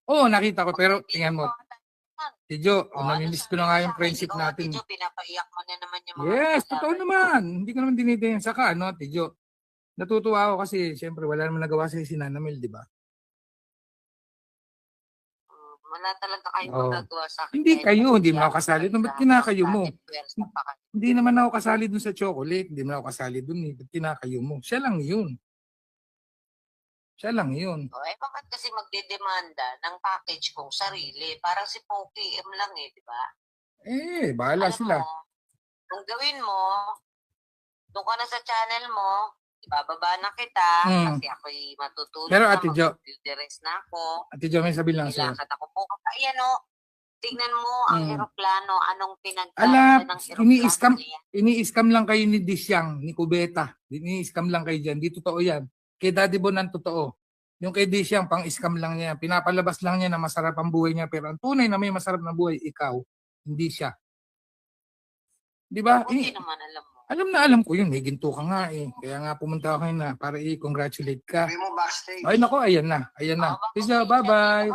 Oo, nakita ko. Pero Hindi tingnan mo, mo naman. si Jo, O, ano namimiss ko sabi na mo nga sa yung akin? friendship Ikaw, Ate natin. Jo, pinapaiyak mo na naman yung mga Yes, totoo kalaban mo. naman. Hindi ko naman dinidiyan. Saka ano, Tijo, natutuwa ako kasi siyempre wala naman nagawa sa si Nanamel, di ba? Wala talaga kayong Oo. magagawa sa akin Hindi kahit kayo, hindi pag-iyak naman ako kasali kayo doon. Ba't lahat. kinakayo mo? Dahil pwersa pa kayo. Hindi naman ako kasali doon sa chocolate. Hindi naman ako kasali doon eh. Ba't kinakayo mo? Siya lang yun. Siya lang yun. O, bakit kasi magdedemanda ng package kong sarili? Parang si Poki M lang di ba? Bahala Alam sila. mo, ang gawin mo, doon ka na sa channel mo, ibababa na kita kasi ako'y matutulog Pero na, Ate Jo, mag-computerize na ako. Ate Jo, may sabihin lang sa'yo. Nilakad ako po. Ayan o, tingnan mo ang eroplano, anong pinagkaiba Ala, ng eroplano niya. ini-scam lang kayo ni Disyang, ni Kubeta. Ini-scam lang kayo dyan. Di totoo yan. Kay Daddy Bon ang totoo. Yung kay Disyang, pang-scam lang niya. Pinapalabas lang niya na masarap ang buhay niya. Pero ang tunay na may masarap na buhay, ikaw. Hindi siya. Di ba? Buti naman alam mo. Alam ko yun. May ginto ka nga eh. Kaya nga pumunta ako ngayon na para i-congratulate ka. Sabi mo backstage. Ay nako, ayan na. Ayan na. Tijo, bye-bye.